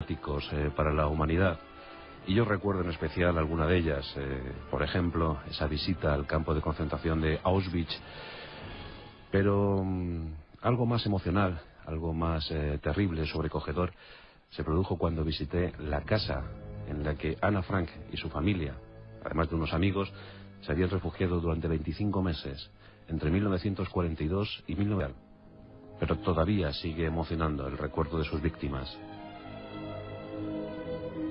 traumáticos para la humanidad. Y yo recuerdo en especial alguna de ellas, por ejemplo, esa visita al campo de concentración de Auschwitz. Pero algo más emocional, algo más terrible, sobrecogedor, se produjo cuando visité la casa en la que Ana Frank y su familia, además de unos amigos, se habían refugiado durante 25 meses, entre 1942 y 1900. Pero todavía sigue emocionando el recuerdo de sus víctimas.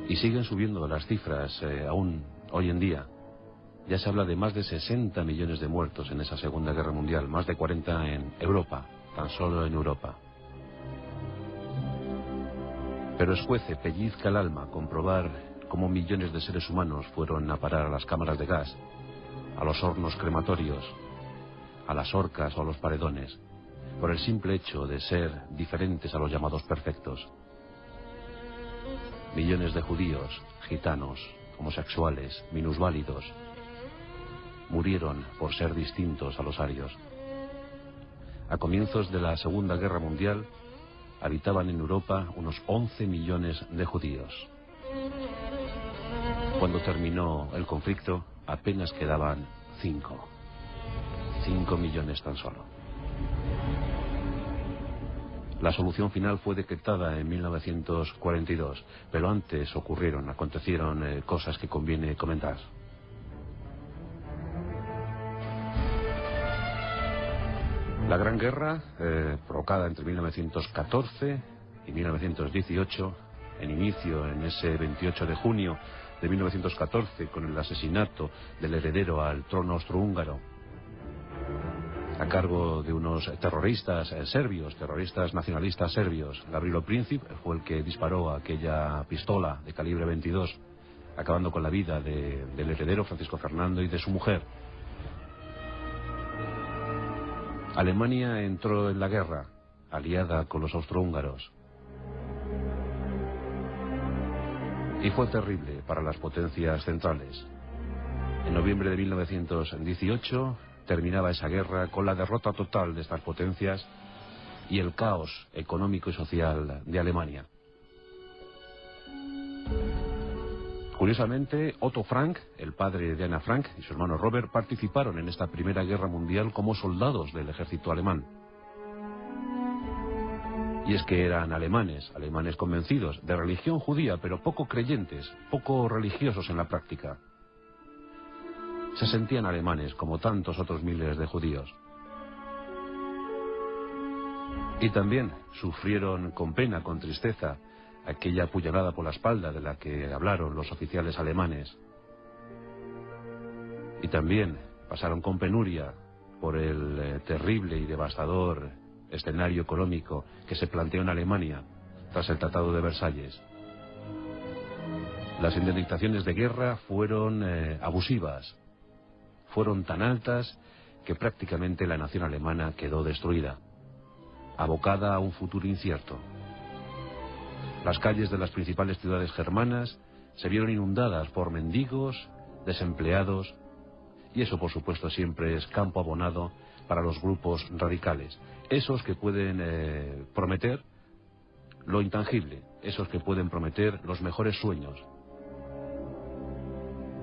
Y siguen subiendo las cifras aún hoy en día. Ya se habla de más de 60 millones de muertos en esa Segunda Guerra Mundial, más de 40 en Europa, tan solo en Europa. Pero escuece, pellizca el alma comprobar cómo millones de seres humanos fueron a parar a las cámaras de gas, a los hornos crematorios, a las horcas o a los paredones, por el simple hecho de ser diferentes a los llamados perfectos. Millones de judíos, gitanos, homosexuales, minusválidos, murieron por ser distintos a los arios. A comienzos de la Segunda Guerra Mundial, habitaban en Europa unos 11 millones de judíos. Cuando terminó el conflicto, apenas quedaban 5 millones tan solo. La solución final fue decretada en 1942, pero antes acontecieron cosas que conviene comentar. La Gran Guerra, provocada entre 1914 y 1918, en inicio en ese 28 de junio de 1914 con el asesinato del heredero al trono austrohúngaro, a cargo de unos terroristas serbios, terroristas nacionalistas serbios. Gavrilo Princip fue el que disparó aquella pistola de calibre 22, acabando con la vida del heredero Francisco Fernando y de su mujer. Alemania entró en la guerra, aliada con los austrohúngaros. Y fue terrible para las potencias centrales. En noviembre de 1918 terminaba esa guerra con la derrota total de estas potencias y el caos económico y social de Alemania. Curiosamente, Otto Frank, el padre de Ana Frank, y su hermano Robert participaron en esta Primera Guerra Mundial como soldados del ejército alemán. Y es que eran alemanes convencidos, de religión judía, pero poco creyentes, poco religiosos en la práctica. Se sentían alemanes, como tantos otros miles de judíos. Y también sufrieron con pena, con tristeza, aquella puñalada por la espalda de la que hablaron los oficiales alemanes. Y también pasaron con penuria por el terrible y devastador escenario económico que se planteó en Alemania tras el Tratado de Versalles. Las indemnizaciones de guerra fueron abusivas, fueron tan altas que prácticamente la nación alemana quedó destruida, abocada a un futuro incierto. Las calles de las principales ciudades germanas se vieron inundadas por mendigos, desempleados, y eso por supuesto siempre es campo abonado para los grupos radicales, esos que pueden prometer lo intangible, esos que pueden prometer los mejores sueños.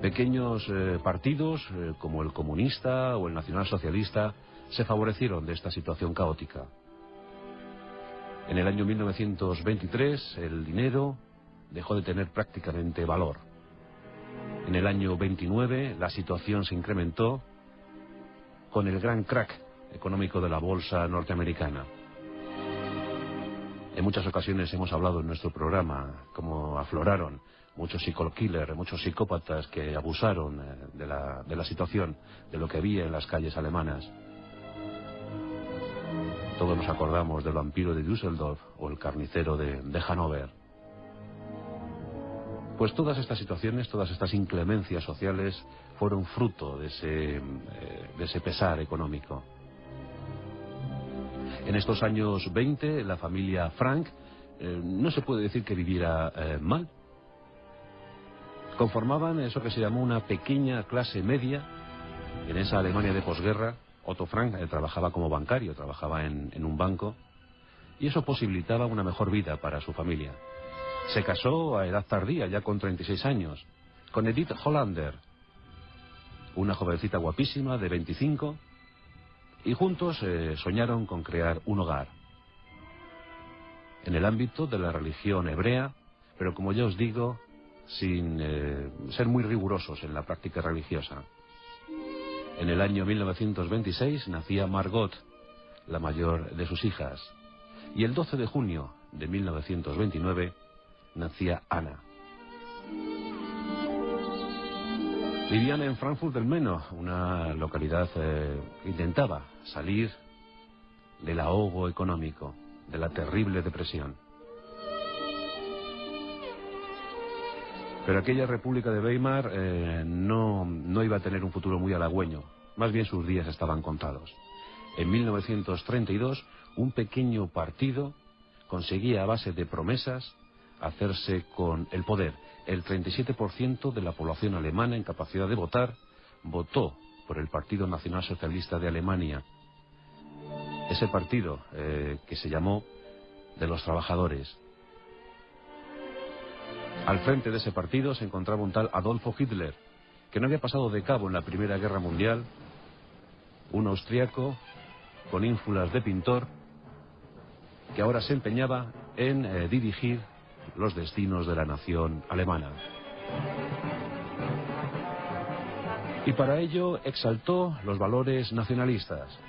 Pequeños partidos como el comunista o el nacionalsocialista se favorecieron de esta situación caótica. En el año 1923 el dinero dejó de tener prácticamente valor. En el año 29 la situación se incrementó con el gran crack económico de la bolsa norteamericana. En muchas ocasiones hemos hablado en nuestro programa cómo afloraron muchos psico-killers, muchos psicópatas que abusaron de la situación, de lo que había en las calles alemanas. Todos nos acordamos del vampiro de Düsseldorf o el carnicero de Hannover. Pues todas estas situaciones, todas estas inclemencias sociales fueron fruto de ese pesar económico. En estos años 20, la familia Frank no se puede decir que viviera mal. Conformaban eso que se llamó una pequeña clase media en esa Alemania de posguerra. Otto Frank trabajaba como bancario, trabajaba en un banco, y eso posibilitaba una mejor vida para su familia. Se casó a edad tardía, ya con 36 años, con Edith Hollander, una jovencita guapísima de 25, y juntos soñaron con crear un hogar en el ámbito de la religión hebrea, pero como ya os digo, sin ser muy rigurosos en la práctica religiosa. En el año 1926 nacía Margot, la mayor de sus hijas, y el 12 de junio de 1929 nacía Ana. Vivían en Frankfurt del Meno, una localidad que intentaba salir del ahogo económico, de la terrible depresión. Pero aquella República de Weimar no iba a tener un futuro muy halagüeño, más bien sus días estaban contados. En 1932, un pequeño partido conseguía a base de promesas hacerse con el poder. El 37% de la población alemana en capacidad de votar votó por el Partido Nacional Socialista de Alemania. Ese partido que se llamó de los trabajadores. Al frente de ese partido se encontraba un tal Adolfo Hitler, que no había pasado de cabo en la Primera Guerra Mundial, un austriaco con ínfulas de pintor, que ahora se empeñaba en dirigir los destinos de la nación alemana. Y para ello exaltó los valores nacionalistas.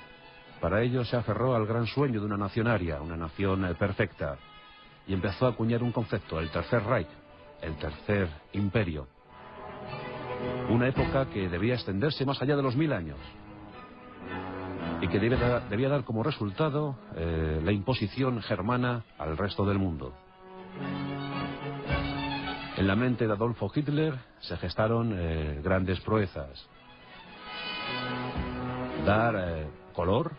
Para ello se aferró al gran sueño de una nación aria, una nación perfecta, y empezó a acuñar un concepto, el Tercer Reich, el Tercer Imperio. Una época que debía extenderse más allá de los 1000 años y que debía dar como resultado la imposición germana al resto del mundo. En la mente de Adolfo Hitler se gestaron grandes proezas. Dar color,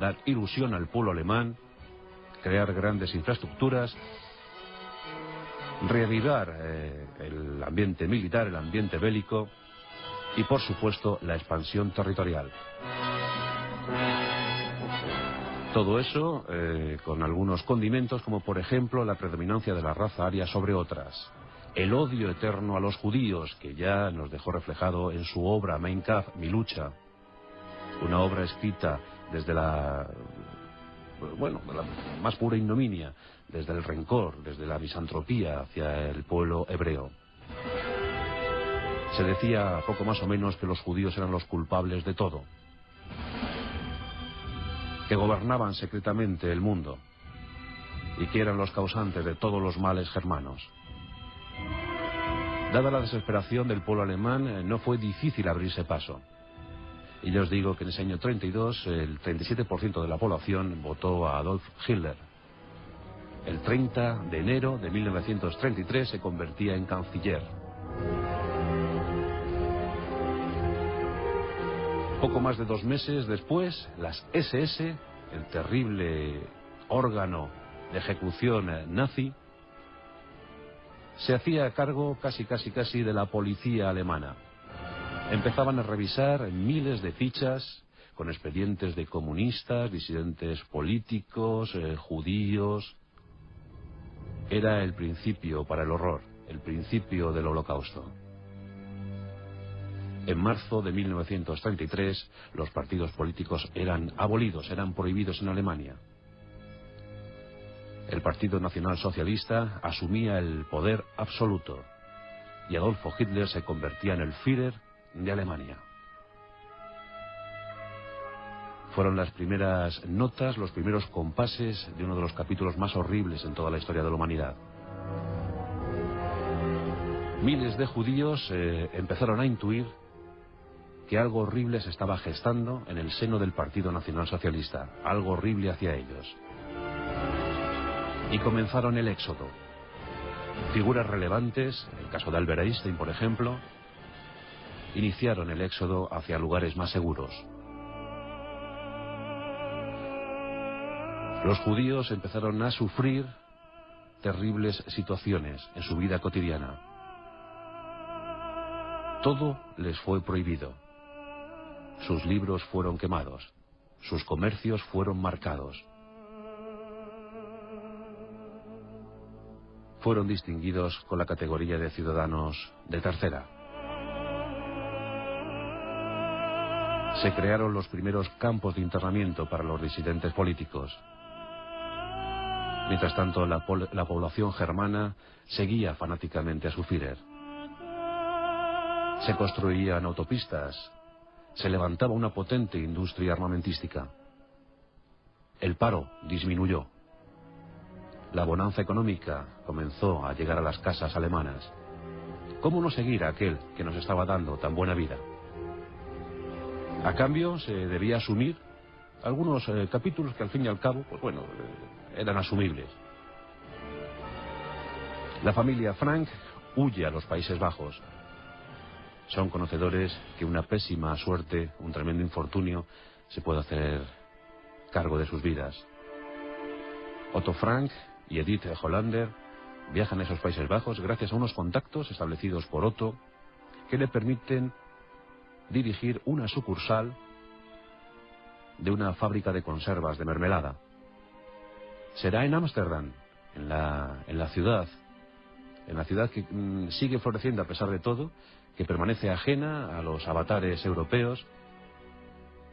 dar ilusión al pueblo alemán, crear grandes infraestructuras, reavivar el ambiente militar, el ambiente bélico y, por supuesto, la expansión territorial. Todo eso con algunos condimentos, como por ejemplo la predominancia de la raza aria sobre otras. El odio eterno a los judíos, que ya nos dejó reflejado en su obra Mein Kampf, Mi lucha. Una obra escrita desde la más pura ignominia, desde el rencor, desde la misantropía hacia el pueblo hebreo. Se decía poco más o menos que los judíos eran los culpables de todo, que gobernaban secretamente el mundo y que eran los causantes de todos los males germanos. Dada la desesperación del pueblo alemán, no fue difícil abrirse paso. Y ya os digo que en ese año 32 el 37% de la población votó a Adolf Hitler. El 30 de enero de 1933 se convertía en canciller. Poco más de 2 meses después, las SS, el terrible órgano de ejecución nazi, se hacía cargo casi de la policía alemana. Empezaban a revisar miles de fichas con expedientes de comunistas, disidentes políticos, judíos. Era el principio para el horror, el principio del Holocausto. En marzo de 1933 los partidos políticos eran abolidos, eran prohibidos en Alemania. El Partido Nacional Socialista asumía el poder absoluto y Adolfo Hitler se convertía en el Führer de Alemania. Fueron las primeras notas, los primeros compases de uno de los capítulos más horribles en toda la historia de la humanidad. Miles de judíos empezaron a intuir que algo horrible se estaba gestando en el seno del Partido Nacional Socialista, algo horrible hacia ellos. Y comenzaron el éxodo. Figuras relevantes, el caso de Albert Einstein, por ejemplo, iniciaron el éxodo hacia lugares más seguros. Los judíos empezaron a sufrir terribles situaciones en su vida cotidiana. Todo les fue prohibido. Sus libros fueron quemados. Sus comercios fueron marcados. fueron distinguidos con la categoría de ciudadanos de tercera. Se crearon los primeros campos de internamiento para los disidentes políticos. Mientras tanto, la población germana seguía fanáticamente a su Führer. Se construían autopistas, se levantaba una potente industria armamentística. El paro disminuyó. La bonanza económica comenzó a llegar a las casas alemanas. ¿Cómo no seguir a aquel que nos estaba dando tan buena vida? A cambio, se debía asumir algunos capítulos que al fin y al cabo, pues bueno, eran asumibles. La familia Frank huye a los Países Bajos. Son conocedores que una pésima suerte, un tremendo infortunio, se puede hacer cargo de sus vidas. Otto Frank y Edith Hollander viajan a esos Países Bajos gracias a unos contactos establecidos por Otto que le permiten dirigir una sucursal de una fábrica de conservas de mermelada. Será en Ámsterdam, en la ciudad que sigue floreciendo a pesar de todo, que permanece ajena a los avatares europeos,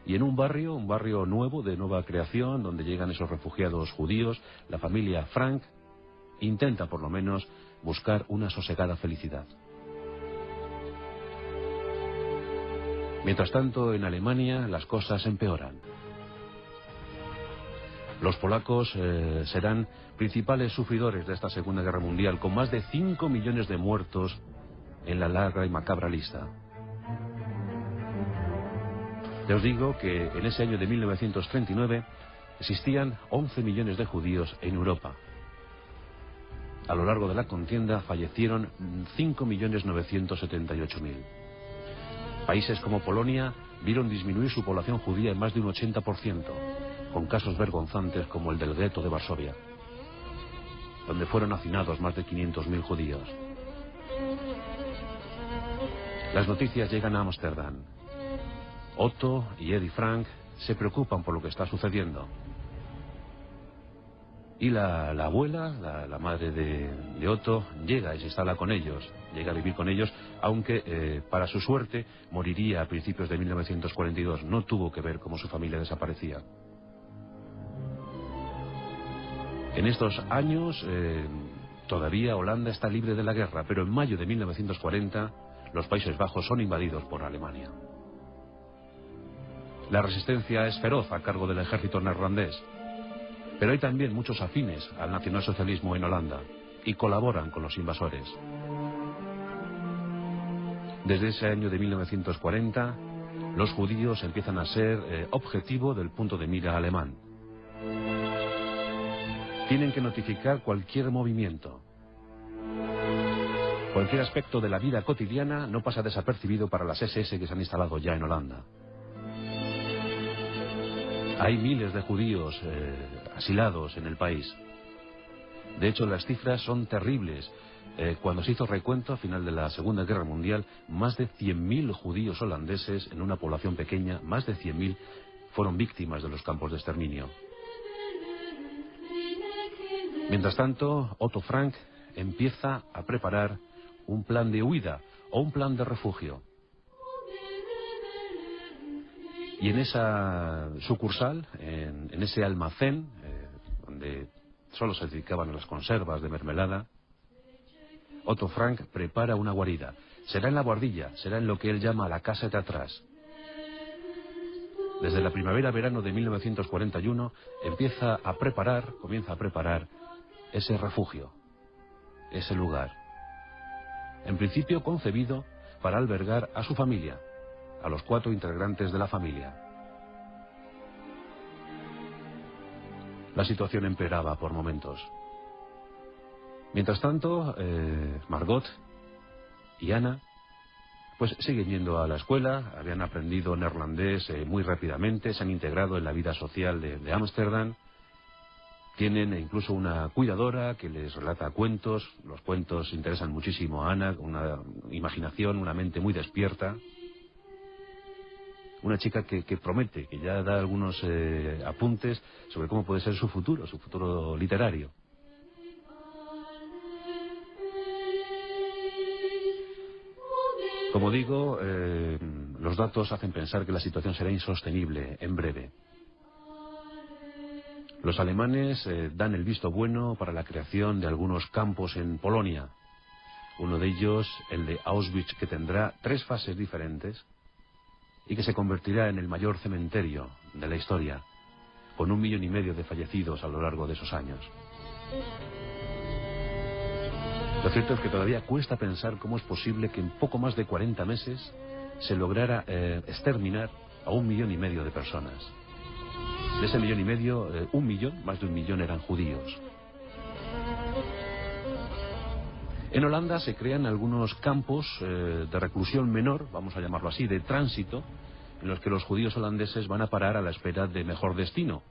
y en un barrio nuevo, de nueva creación, donde llegan esos refugiados judíos, la familia Frank intenta por lo menos buscar una sosegada felicidad. Mientras tanto, en Alemania las cosas empeoran. Los polacos serán principales sufridores de esta Segunda Guerra Mundial, con más de 5 millones de muertos en la larga y macabra lista. Ya os digo que en ese año de 1939 existían 11 millones de judíos en Europa. A lo largo de la contienda fallecieron 5.978.000. Países como Polonia vieron disminuir su población judía en más de un 80%, con casos vergonzantes como el del gueto de Varsovia, donde fueron hacinados más de 500.000 judíos. Las noticias llegan a Ámsterdam. Otto y Eddie Frank se preocupan por lo que está sucediendo. Y la abuela, la madre de Otto, llega y se instala con ellos, llega a vivir con ellos, aunque para su suerte moriría a principios de 1942. No tuvo que ver cómo su familia desaparecía. En estos años todavía Holanda está libre de la guerra, pero en mayo de 1940 los Países Bajos son invadidos por Alemania. La resistencia es feroz a cargo del ejército neerlandés, pero hay también muchos afines al nacionalsocialismo en Holanda y colaboran con los invasores. Desde ese año de 1940, los judíos empiezan a ser objetivo del punto de mira alemán. Tienen que notificar cualquier movimiento. Cualquier aspecto de la vida cotidiana no pasa desapercibido para las SS que se han instalado ya en Holanda. Hay miles de judíos asilados en el país. De hecho, las cifras son terribles. Cuando se hizo recuento a final de la Segunda Guerra Mundial, más de 100.000 judíos holandeses en una población pequeña, más de 100.000 fueron víctimas de los campos de exterminio. Mientras tanto, Otto Frank empieza a preparar un plan de huida o un plan de refugio. Y en esa sucursal, en ese almacén, donde solo se dedicaban a las conservas de mermelada, Otto Frank prepara una guarida. Será en la Boardilla, será en lo que él llama la casa de atrás. Desde la primavera-verano de 1941 comienza a preparar ese refugio, ese lugar. En principio concebido para albergar a su familia, a los 4 integrantes de la familia. La situación empeoraba por momentos. Mientras tanto, Margot y Ana pues siguen yendo a la escuela, habían aprendido neerlandés muy rápidamente, se han integrado en la vida social de Ámsterdam. Tienen incluso una cuidadora que les relata cuentos. Los cuentos interesan muchísimo a Ana, una imaginación, una mente muy despierta. Una chica que promete, que ya da algunos apuntes sobre cómo puede ser su futuro literario. Como digo, los datos hacen pensar que la situación será insostenible en breve. Los alemanes dan el visto bueno para la creación de algunos campos en Polonia. Uno de ellos, el de Auschwitz, que tendrá 3 fases diferentes y que se convertirá en el mayor cementerio de la historia, con 1,5 millones de fallecidos a lo largo de esos años. Lo cierto es que todavía cuesta pensar cómo es posible que en poco más de 40 meses se lograra exterminar a 1,5 millones de personas. De ese 1,5 millones, 1 millón, más de 1 millón eran judíos. En Holanda se crean algunos campos de reclusión menor, vamos a llamarlo así, de tránsito, en los que los judíos holandeses van a parar a la espera de mejor destino.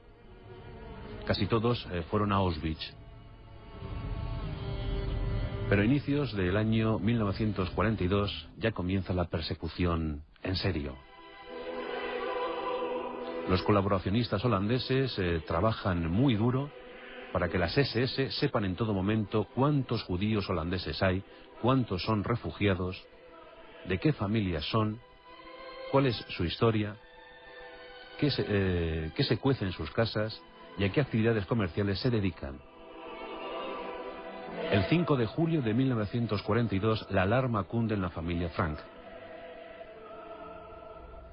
Casi todos fueron a Auschwitz. Pero a inicios del año 1942 ya comienza la persecución en serio. Los colaboracionistas holandeses trabajan muy duro para que las SS sepan en todo momento cuántos judíos holandeses hay, cuántos son refugiados, de qué familias son, cuál es su historia, qué se cuece en sus casas y a qué actividades comerciales se dedican. El 5 de julio de 1942 la alarma cunde en la familia Frank.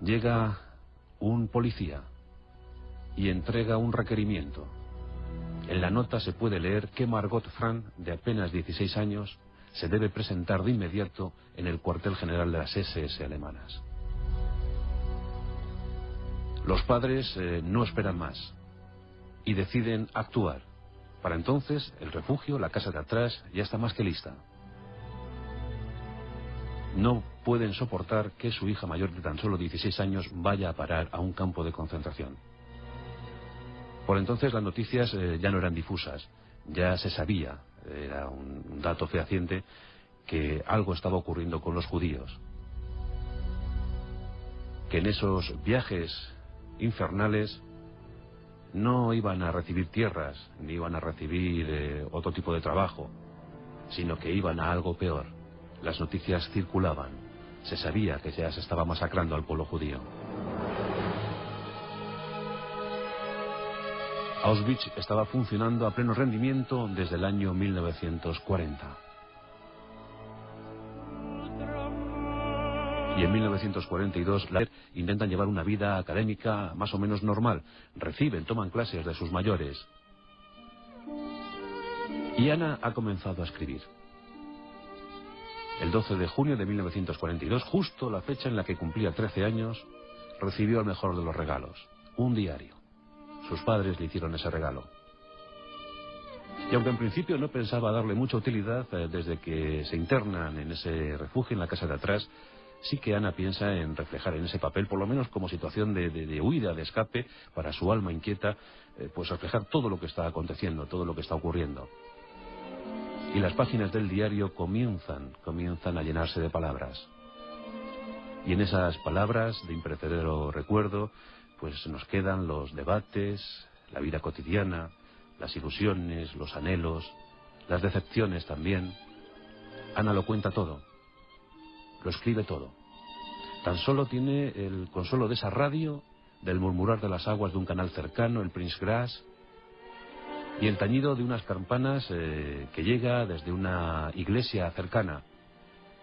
Llega un policía y entrega un requerimiento. En la nota se puede leer que Margot Frank, de apenas 16 años, se debe presentar de inmediato en el cuartel general de las SS alemanas. Los padres no esperan más y deciden actuar. Para entonces, el refugio, la casa de atrás, ya está más que lista. No pueden soportar que su hija mayor de tan solo 16 años vaya a parar a un campo de concentración. Por entonces las noticias ya no eran difusas, ya se sabía, era un dato fehaciente, que algo estaba ocurriendo con los judíos. Que en esos viajes infernales no iban a recibir tierras, ni iban a recibir otro tipo de trabajo, sino que iban a algo peor. Las noticias circulaban, se sabía que ya se estaba masacrando al pueblo judío. Auschwitz estaba funcionando a pleno rendimiento desde el año 1940. Y en 1942 intentan llevar una vida académica más o menos normal. Reciben, toman clases de sus mayores. Y Ana ha comenzado a escribir. El 12 de junio de 1942, justo la fecha en la que cumplía 13 años, recibió el mejor de los regalos, un diario. Sus padres le hicieron ese regalo. Y aunque en principio no pensaba darle mucha utilidad, desde que se internan en ese refugio en la casa de atrás, sí que Ana piensa en reflejar en ese papel, por lo menos como situación de huida, de escape, para su alma inquieta, pues reflejar todo lo que está aconteciendo, todo lo que está ocurriendo. Y las páginas del diario comienzan a llenarse de palabras. Y en esas palabras de imperecedero recuerdo, pues nos quedan los debates, la vida cotidiana, las ilusiones, los anhelos, las decepciones también. Ana lo cuenta todo. Lo escribe todo. Tan solo tiene el consuelo de esa radio, del murmurar de las aguas de un canal cercano, el Prince Grass, y el tañido de unas campanas que llega desde una iglesia cercana.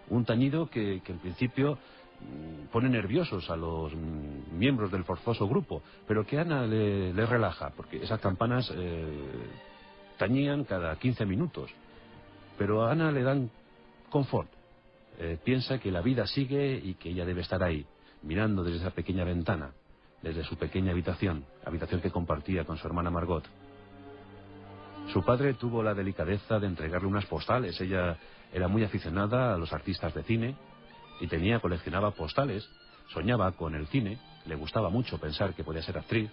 Un tañido que en principio pone nerviosos a los miembros del forzoso grupo, pero que a Ana le relaja, porque esas campanas tañían cada 15 minutos. Pero a Ana le dan confort. Piensa que la vida sigue y que ella debe estar ahí, mirando desde esa pequeña ventana, desde su pequeña habitación que compartía con su hermana Margot. Su padre tuvo la delicadeza de entregarle unas postales. Ella era muy aficionada a los artistas de cine y coleccionaba postales, soñaba con el cine, le gustaba mucho pensar que podía ser actriz,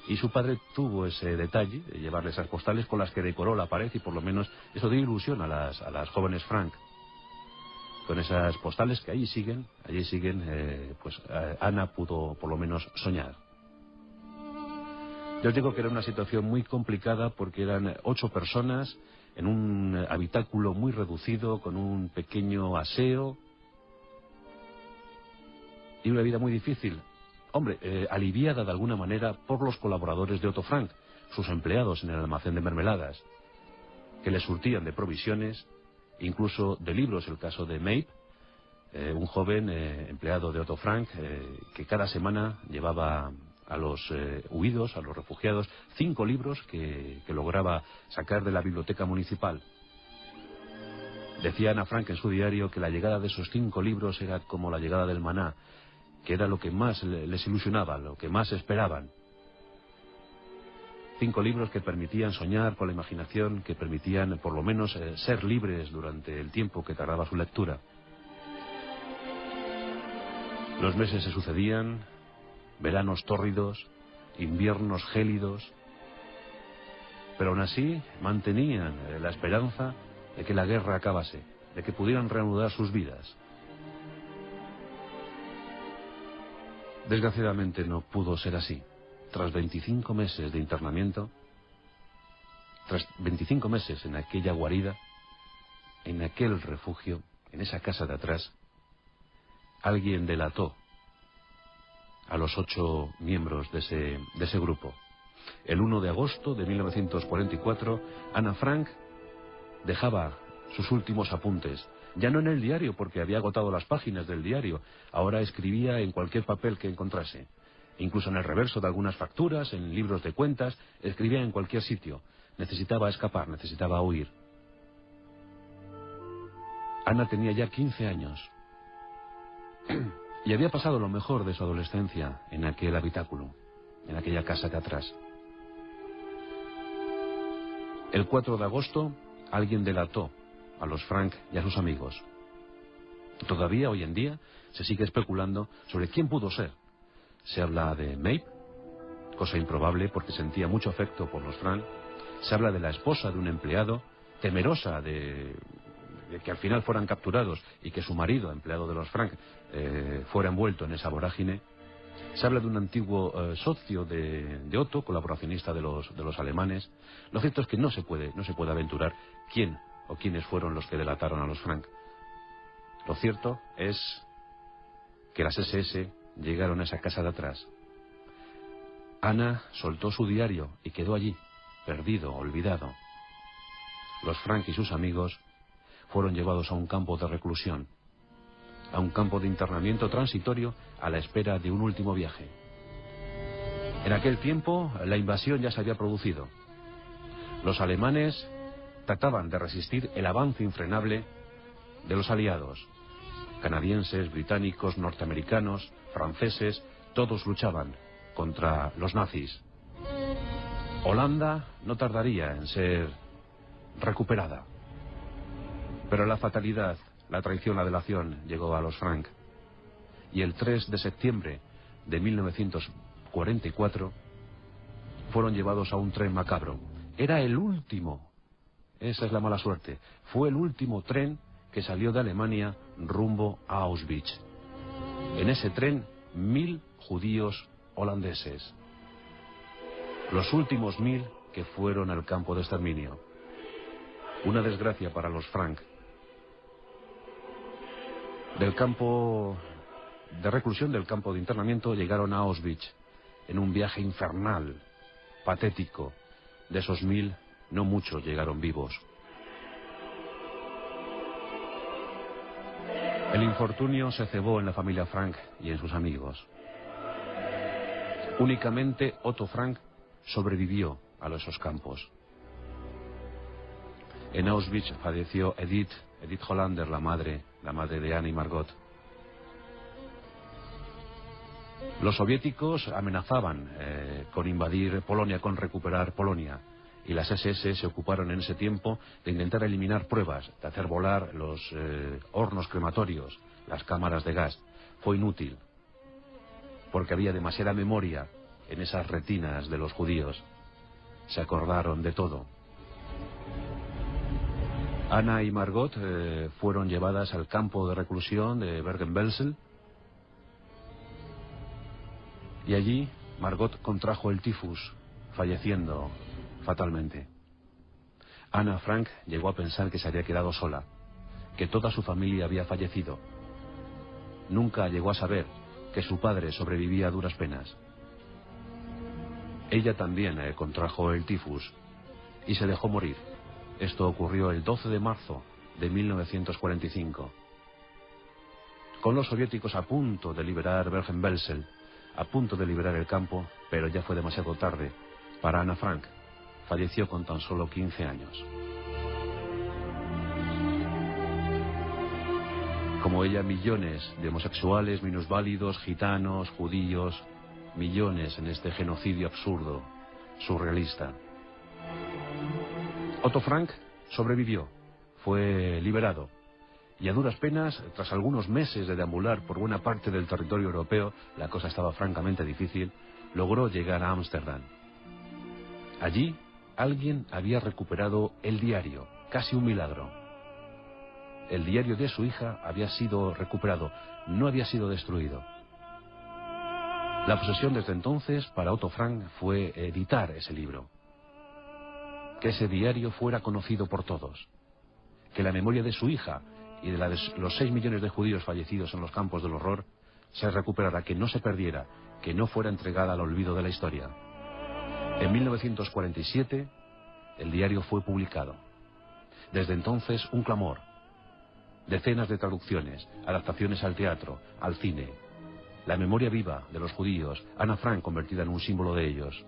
y su padre tuvo ese detalle de llevarle esas postales con las que decoró la pared, y por lo menos eso dio ilusión a las jóvenes Frank. Con esas postales que allí siguen, pues Ana pudo por lo menos soñar. Yo os digo que era una situación muy complicada porque eran 8 personas en un habitáculo muy reducido, con un pequeño aseo, y una vida muy difícil. Hombre, aliviada de alguna manera por los colaboradores de Otto Frank, sus empleados en el almacén de mermeladas, que le surtían de provisiones, incluso de libros, el caso de Mape, un joven empleado de Otto Frank, que cada semana llevaba a los huidos, a los refugiados, 5 libros que lograba sacar de la biblioteca municipal. Decía Ana Frank en su diario que la llegada de esos 5 libros era como la llegada del maná, que era lo que más les ilusionaba, lo que más esperaban. 5 libros que permitían soñar con la imaginación, que permitían por lo menos ser libres durante el tiempo que tardaba su lectura. Los meses se sucedían, veranos tórridos, inviernos gélidos, pero aún así mantenían la esperanza de que la guerra acabase, de que pudieran reanudar sus vidas. Desgraciadamente no pudo ser así. Tras 25 meses de internamiento, tras 25 meses en aquella guarida, en aquel refugio, en esa casa de atrás, alguien delató a los 8 miembros de ese grupo. El 1 de agosto de 1944, Ana Frank dejaba sus últimos apuntes, ya no en el diario porque había agotado las páginas del diario, ahora escribía en cualquier papel que encontrase, incluso en el reverso de algunas facturas, en libros de cuentas, escribía en cualquier sitio. Necesitaba escapar, necesitaba huir. Ana tenía ya 15 años y había pasado lo mejor de su adolescencia en aquel habitáculo, en aquella casa de atrás. El 4 de agosto, alguien delató a los Frank y a sus amigos. Todavía hoy en día se sigue especulando sobre quién pudo ser. Se habla de Mape, cosa improbable porque sentía mucho afecto por los Frank. Se habla de la esposa de un empleado, temerosa de que al final fueran capturados y que su marido, empleado de los Frank, fuera envuelto en esa vorágine. Se habla de un antiguo socio de Otto, colaboracionista de los alemanes. Lo cierto es que no se puede aventurar quién o quiénes fueron los que delataron a los Frank. Lo cierto es que las SS llegaron a esa casa de atrás. Ana soltó su diario y quedó allí, perdido, olvidado. Los Frank y sus amigos fueron llevados a un campo de reclusión, a un campo de internamiento transitorio a la espera de un último viaje. En aquel tiempo la invasión ya se había producido. Los alemanes trataban de resistir el avance infrenable de los aliados. Canadienses, británicos, norteamericanos, franceses, todos luchaban contra los nazis. Holanda no tardaría en ser recuperada. Pero la fatalidad, la traición, la delación llegó a los Frank. Y el 3 de septiembre de 1944 fueron llevados a un tren macabro. Era el último, esa es la mala suerte, fue el último tren que salió de Alemania rumbo a Auschwitz. En ese tren, 1000 judíos holandeses. Los últimos 1000 que fueron al campo de exterminio. Una desgracia para los Frank. Del campo de reclusión, del campo de internamiento, llegaron a Auschwitz en un viaje infernal, patético. De esos 1000, no muchos llegaron vivos. El infortunio se cebó en la familia Frank y en sus amigos. Únicamente Otto Frank sobrevivió a esos campos. En Auschwitz falleció Edith Hollander, la madre de Anna y Margot. Los soviéticos amenazaban con invadir Polonia, con recuperar Polonia. Y las SS se ocuparon en ese tiempo de intentar eliminar pruebas, de hacer volar los hornos crematorios, las cámaras de gas. Fue inútil, porque había demasiada memoria en esas retinas de los judíos. Se acordaron de todo. Anna y Margot fueron llevadas al campo de reclusión de Bergen-Belsen. Y allí Margot contrajo el tifus, falleciendo fatalmente. Ana Frank llegó a pensar que se había quedado sola, que toda su familia había fallecido. Nunca llegó a saber que su padre sobrevivía a duras penas. Ella también contrajo el tifus y se dejó morir. Esto ocurrió el 12 de marzo de 1945. Con los soviéticos a punto de liberar Bergen-Belsen, a punto de liberar el campo, pero ya fue demasiado tarde para Ana Frank. Falleció con tan solo 15 años. Como ella, millones de homosexuales, minusválidos, gitanos, judíos, millones en este genocidio absurdo, surrealista. Otto Frank sobrevivió, fue liberado y a duras penas, tras algunos meses de deambular por buena parte del territorio europeo, la cosa estaba francamente difícil, logró llegar a Ámsterdam. Allí alguien había recuperado el diario, casi un milagro. El diario de su hija había sido recuperado, no había sido destruido. La obsesión desde entonces para Otto Frank fue editar ese libro. Que ese diario fuera conocido por todos. Que la memoria de su hija y de la de los 6 millones de judíos fallecidos en los campos del horror se recuperara, que no se perdiera, que no fuera entregada al olvido de la historia. En 1947 el diario fue publicado. Desde entonces un clamor. Decenas de traducciones, adaptaciones al teatro, al cine. La memoria viva de los judíos, Ana Frank convertida en un símbolo de ellos.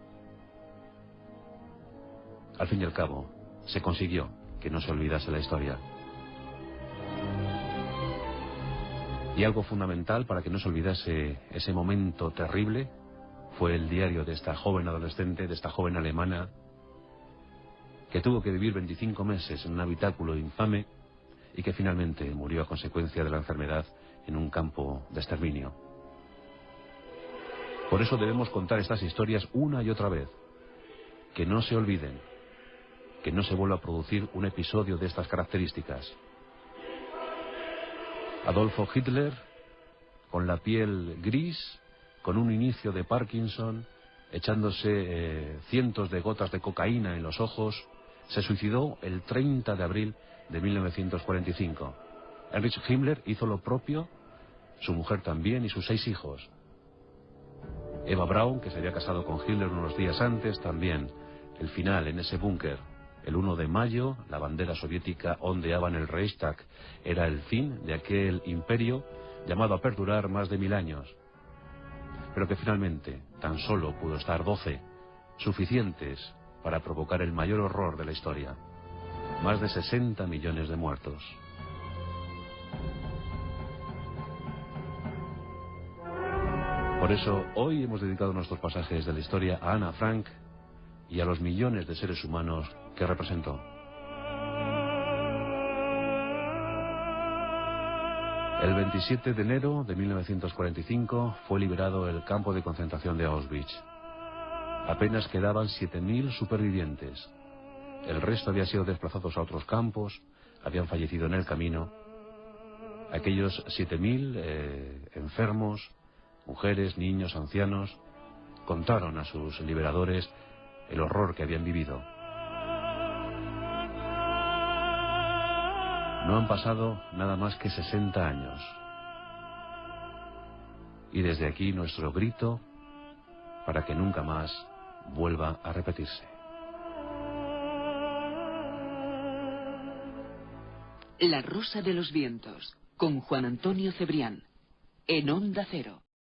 Al fin y al cabo, se consiguió que no se olvidase la historia. Y algo fundamental para que no se olvidase ese momento terrible fue el diario de esta joven adolescente, de esta joven alemana, que tuvo que vivir 25 meses en un habitáculo infame y que finalmente murió a consecuencia de la enfermedad en un campo de exterminio. Por eso debemos contar estas historias una y otra vez, que no se olviden, que no se vuelva a producir un episodio de estas características. Adolfo Hitler, con la piel gris, con un inicio de Parkinson, echándose cientos de gotas de cocaína en los ojos, se suicidó el 30 de abril de 1945. Heinrich Himmler hizo lo propio, su mujer también y sus 6 hijos. Eva Braun, que se había casado con Hitler unos días antes, también. El final en ese búnker. El 1 de mayo, la bandera soviética ondeaba en el Reichstag. Era el fin de aquel imperio llamado a perdurar más de 1000 años. Pero que finalmente tan solo pudo estar 12, suficientes para provocar el mayor horror de la historia. Más de 60 millones de muertos. Por eso, hoy hemos dedicado nuestros pasajes de la historia a Ana Frank y a los millones de seres humanos que representó. El 27 de enero de 1945 fue liberado el campo de concentración de Auschwitz. Apenas quedaban 7000 supervivientes. El resto había sido desplazados a otros campos, habían fallecido en el camino. Aquellos 7000 enfermos, mujeres, niños, ancianos, contaron a sus liberadores el horror que habían vivido. No han pasado nada más que 60 años. Y desde aquí nuestro grito para que nunca más vuelva a repetirse. La Rosa de los Vientos, con Juan Antonio Cebrián, en Onda Cero.